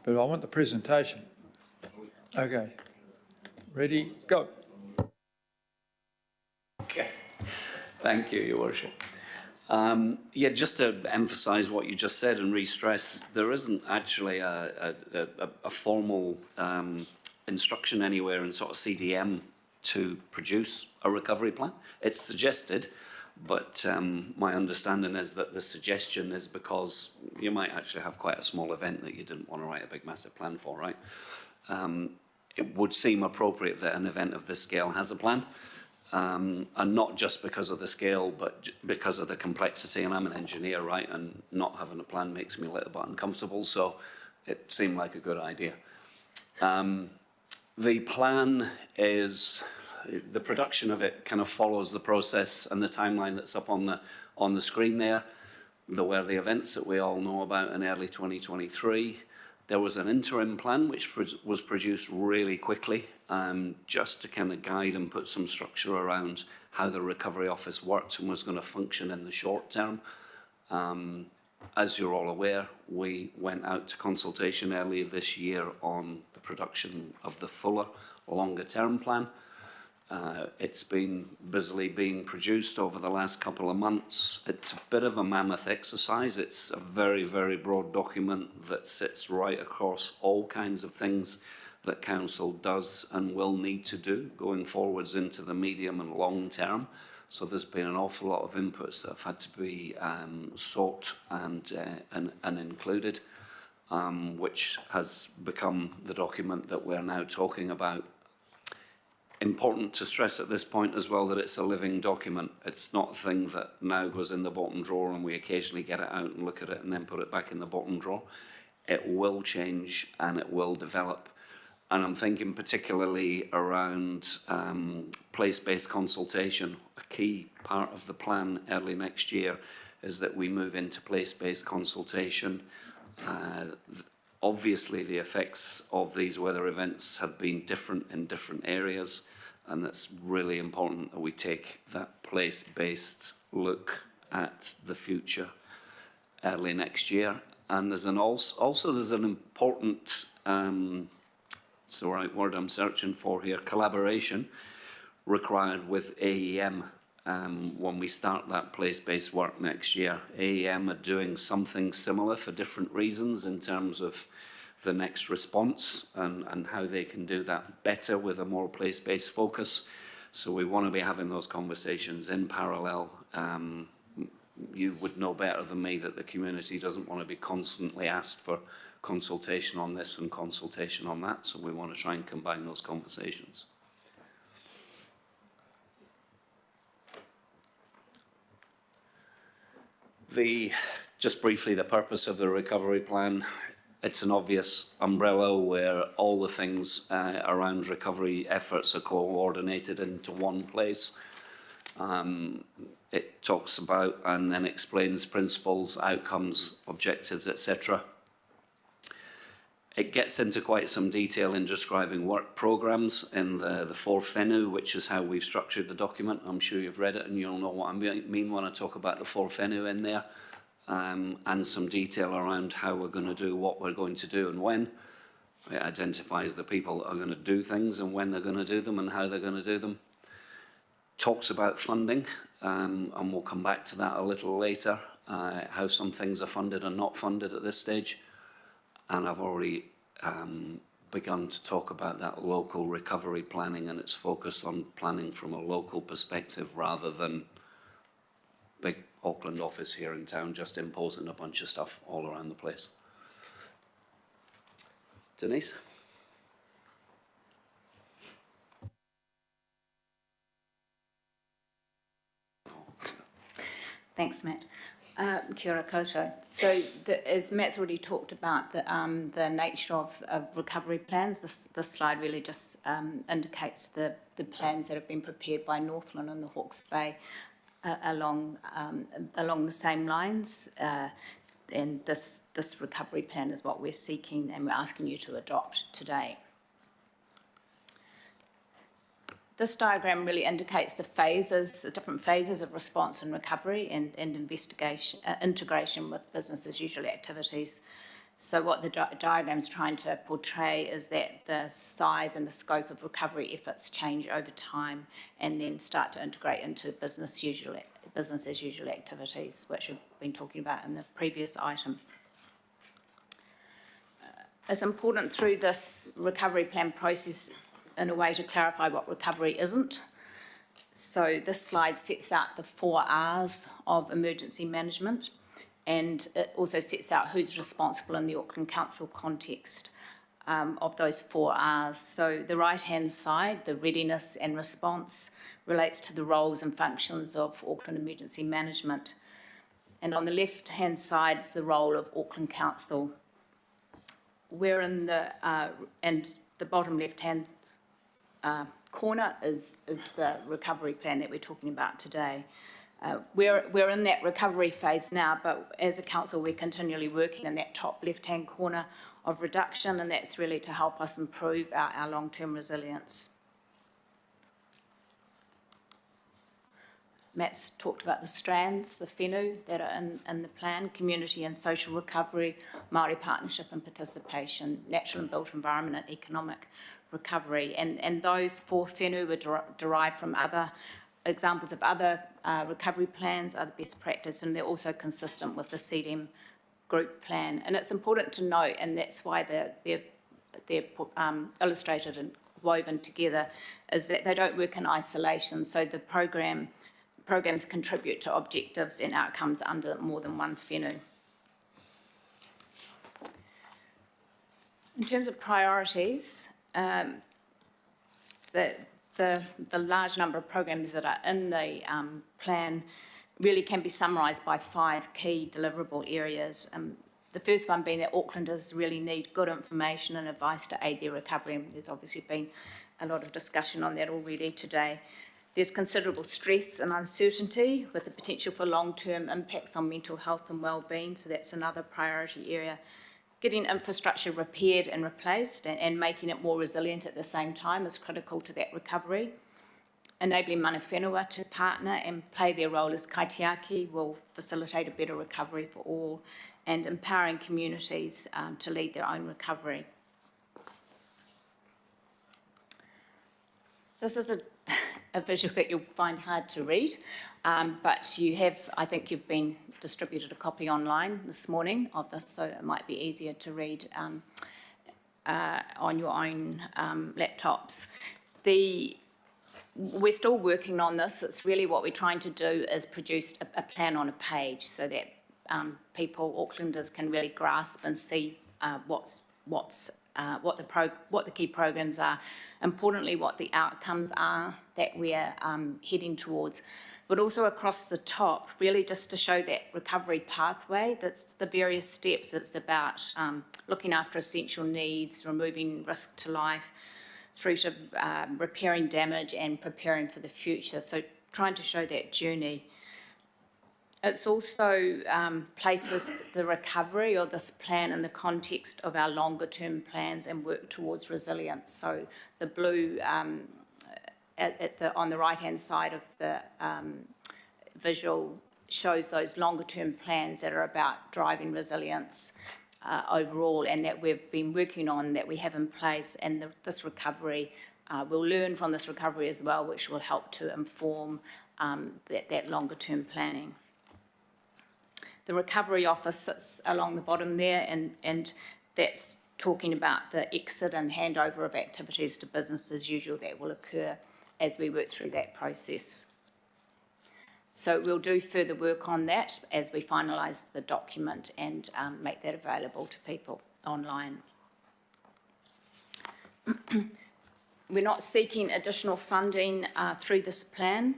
But I want the presentation. Okay. Ready? Go. Okay. Thank you, Your Worship. Yeah, just to emphasise what you just said and re-stress, there isn't actually a formal instruction anywhere in sort of CDM to produce a recovery plan. It's suggested, But my understanding is that the suggestion is because you might actually have quite a small event that you didn't want to write a big massive plan for, right? It would seem appropriate that an event of this scale has a plan. And not just because of the scale, but because of the complexity. And I'm an engineer, right? And not having a plan makes me a little bit uncomfortable. So it seemed like a good idea. The plan is, the production of it kind of follows the process and the timeline that's up on the screen there. There were the events that we all know about in early 2023. There was an interim plan which was produced really quickly, just to kind of guide and put some structure around how the Recovery Office worked and was going to function in the short term. As you're all aware, we went out to consultation earlier this year on the production of the fuller, longer term plan. It's been busily being produced over the last couple of months. It's a bit of a mammoth exercise. It's a very, very broad document that sits right across all kinds of things that council does and will need to do going forwards into the medium and long term. So there's been an awful lot of inputs that have had to be sought and included, which has become the document that we're now talking about. Important to stress at this point as well that it's a living document. It's not a thing that now goes in the bottom drawer and we occasionally get it out and look at it and then put it back in the bottom drawer. It will change and it will develop. And I'm thinking particularly around place-based consultation. A key part of the plan early next year is that we move into place-based consultation. Obviously, the effects of these weather events have been different in different areas, and it's really important that we take that place-based look at the future early next year. And there's there's an important, it's the right word I'm searching for here, collaboration required with AEM when we start that place-based work next year. AEM are doing something similar for different reasons in terms of the next response and how they can do that better with a more place-based focus. So we want to be having those conversations in parallel. You would know better than me that the community doesn't want to be constantly asked for consultation on this and consultation on that. So we want to try and combine those conversations. Just briefly, the purpose of the recovery plan. It's an obvious umbrella where all the things around recovery efforts are coordinated into one place. It talks about and then explains principles, outcomes, objectives, etc. It gets into quite some detail in describing work programmes in the 4 whenua, which is how we've structured the document. I'm sure you've read it and you'll know what I mean when I talk about the 4 whenua in there. And some detail around how we're going to do what we're going to do and when. It identifies the people that are going to do things and when they're going to do them and how they're going to do them. Talks about funding, and we'll come back to that a little later, how some things are funded and not funded at this stage. And I've already begun to talk about that local recovery planning and its focus on planning from a local perspective rather than big Auckland office here in town just imposing a bunch of stuff all around the place. Denise? Thanks, Matt. Kia ora koutou. So, as Matt's already talked about the nature of recovery plans, this slide really just indicates the plans that have been prepared by Northland and the Hawke's Bay along the same lines. And this recovery plan is what we're seeking and we're asking you to adopt today. This diagram really indicates the different phases of response and recovery and investigation, integration with business as usual activities. So what the diagram's trying to portray is that the size and the scope of recovery efforts change over time and then start to integrate into business as usual activities, which we've been talking about in the previous item. It's important through this recovery plan process in a way to clarify what recovery isn't. So this slide sets out the 4 R's of emergency management, and it also sets out who's responsible in the Auckland Council context of those 4 R's. So the right-hand side, the readiness and response, relates to the roles and functions of Auckland Emergency Management. And on the left-hand side is the role of Auckland Council. We're in the, and the bottom left-hand corner is the recovery plan that we're talking about today. We're in that recovery phase now, but as a council, we're continually working in that top left-hand corner of reduction, and that's really to help us improve our long-term resilience. Matt's talked about the strands, the whenua that are in the plan: community and social recovery, Māori partnership and participation, natural and built environment and economic recovery. And those 4 whenua were derived from other examples of other recovery plans, other best practice, and they're also consistent with the CDM group plan. And it's important to note, and that's why they're illustrated and woven together, is that they don't work in isolation. So the programs contribute to objectives and outcomes under more than one whenua. In terms of priorities, the large number of programs that are in the plan really can be summarised by 5 key deliverable areas. The first one being that Aucklanders really need good information and advice to aid their recovery, and there's obviously been a lot of discussion on that already today. There's considerable stress and uncertainty with the potential for long-term impacts on mental health and well-being, so that's another priority area. Getting infrastructure repaired and replaced and making it more resilient at the same time is critical to that recovery. Enabling mana whenua to partner and play their role as kaitiaki will facilitate a better recovery for all, and empowering communities to lead their own recovery. This is a visual that you'll find hard to read, but you have, I think you've been distributed a copy online this morning of this, so it might be easier to read on your own laptops. We're still working on this. It's really what we're trying to do is produce a plan on a page so that people, Aucklanders, can really grasp and see what the key programs are, importantly what the outcomes are that we're heading towards, but also across the top, really just to show that recovery pathway, that's the various steps. It's about looking after essential needs, removing risk to life, through to repairing damage and preparing for the future, so trying to show that journey. It's also places the recovery or this plan in the context of our longer term plans and work towards resilience. So the blue on the right-hand side of the visual shows those longer term plans that are about driving resilience overall, and that we've been working on, that we have in place, and this recovery, we'll learn from this recovery as well, which will help to inform that longer term planning. The Recovery Office sits along the bottom there, and that's talking about the exit and handover of activities to business as usual that will occur as we work through that process. So we'll do further work on that as we finalise the document and make that available to people online. We're not seeking additional funding through this plan.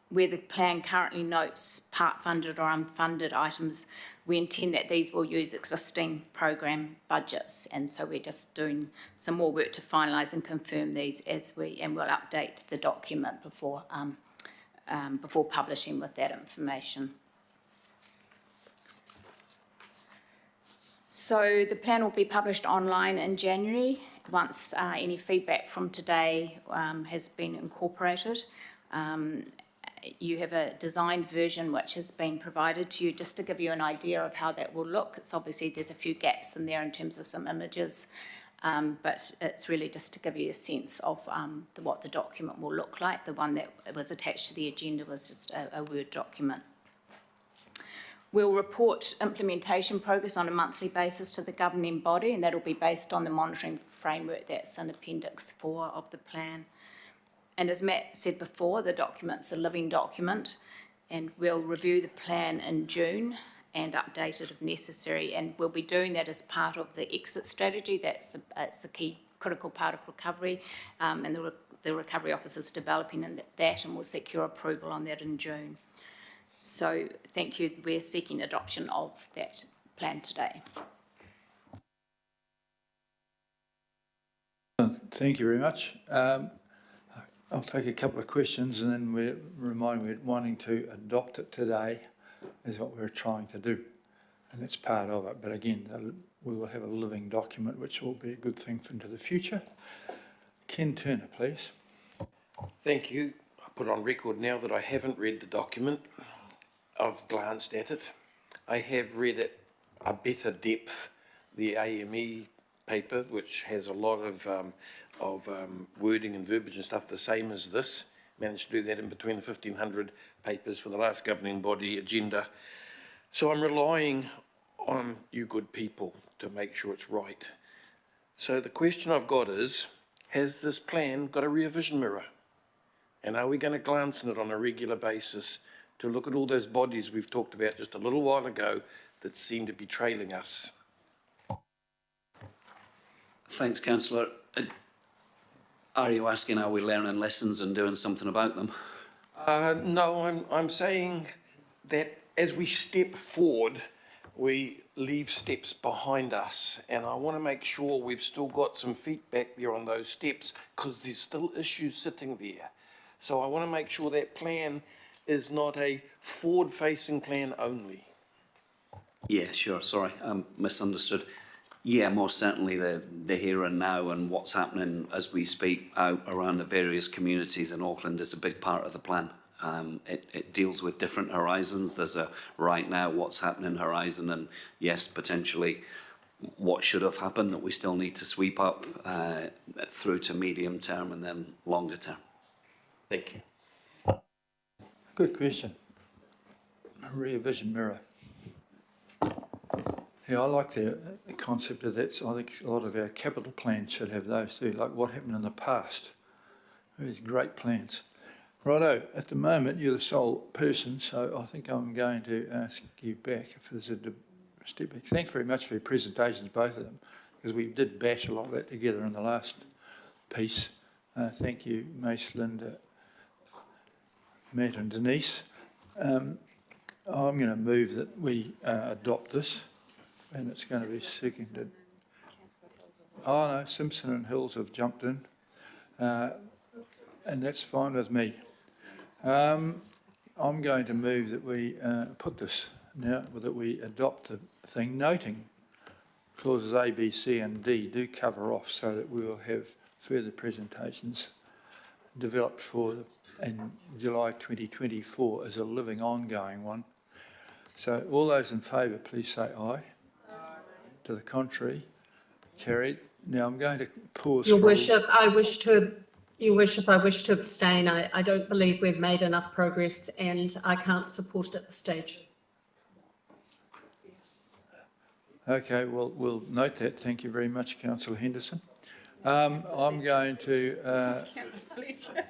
Where the plan currently notes part-funded or unfunded items, we intend that these will use existing program budgets, and so we're just doing some more work to finalise and confirm these and we'll update the document before publishing with that information. So the plan will be published online in January once any feedback from today has been incorporated. You have a designed version which has been provided to you just to give you an idea of how that will look. It's obviously there's a few gaps in there in terms of some images, but it's really just to give you a sense of what the document will look like. The one that was attached to the agenda was just a Word document. We'll report implementation progress on a monthly basis to the governing body, and that'll be based on the monitoring framework that's in Appendix 4 of the plan. And as Matt said before, the document's a living document, and we'll review the plan in June and update it if necessary, and we'll be doing that as part of the exit strategy. That's a key critical part of recovery, and the Recovery Office is developing that, and we'll seek your approval on that in June. So thank you. We're seeking adoption of that plan today. Thank you very much. I'll take a couple of questions, and then we're wanting to adopt it today is what we're trying to do, and that's part of it. But again, we will have a living document, which will be a good thing into the future. Ken Turner, please. Thank you. I put on record now that I haven't read the document. I've glanced at it. I have read it a better depth, the AME paper, which has a lot of wording and verbiage and stuff the same as this. Managed to do that in between the 1,500 papers for the last governing body agenda. So I'm relying on you good people to make sure it's right. So the question I've got is, has this plan got a rear vision mirror? And are we going to glance in it on a regular basis to look at all those bodies we've talked about just a little while ago that seem to be trailing us? Thanks, Councillor. Are you asking, are we learning lessons and doing something about them? No, I'm saying that as we step forward, we leave steps behind us, and I want to make sure we've still got some feet back there on those steps, because there's still issues sitting there. So I want to make sure that plan is not a forward-facing plan only. Yeah, sure, sorry, I misunderstood. Yeah, most certainly the here and now and what's happening as we speak out around the various communities in Auckland is a big part of the plan. It deals with different horizons. There's a right now what's happening horizon, and yes, potentially what should have happened that we still need to sweep up through to medium term and then longer term. Thank you. Good question. A rear vision mirror. Yeah, I like the concept of that. So I think a lot of our capital plans should have those too, like what happened in the past. These great plans. Righto, at the moment you're the sole person, so I think I'm going to ask you back if there's a step back. Thanks very much for your presentations, both of them, because we did bash a lot of that together in the last piece. Thank you, Mace, Linda, Matt and Denise. I'm going to move that we adopt this, and it's going to be seconded. Oh no, Simpson and Hills have jumped in, and that's fine with me. I'm going to move that we put this now, that we adopt the thing, noting clauses A, B, C and D do cover off, so that we will have further presentations developed for in July 2024 as a living ongoing one. So all those in favour, please say aye. To the contrary, carried. Now I'm going to pause. Your Worship, I wish to abstain. I don't believe we've made enough progress, and I can't support it at this stage. Okay, well, we'll note that. Thank you very much, Councillor Henderson. I'm going to...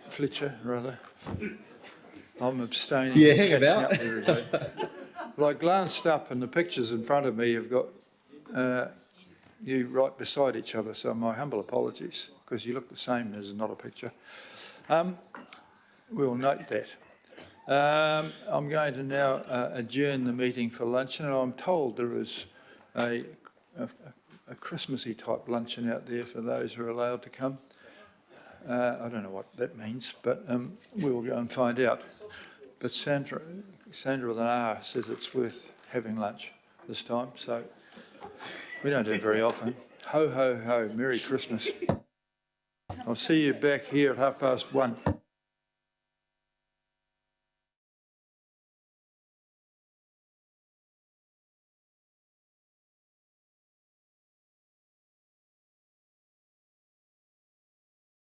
Fletcher, rather. I'm abstaining. Yeah, hang about. Up there today. Well, I glanced up and the pictures in front of me have got you right beside each other, so my humble apologies, because you look the same as not a picture. We'll note that. I'm going to now adjourn the meeting for luncheon, and I'm told there is a Christmassy type luncheon out there for those who are allowed to come. I don't know what that means, but we will go and find out. But Sandra with an R says it's worth having lunch this time, so we don't do it very often. Ho, ho, ho, Merry Christmas. I'll see you back here at 1:30.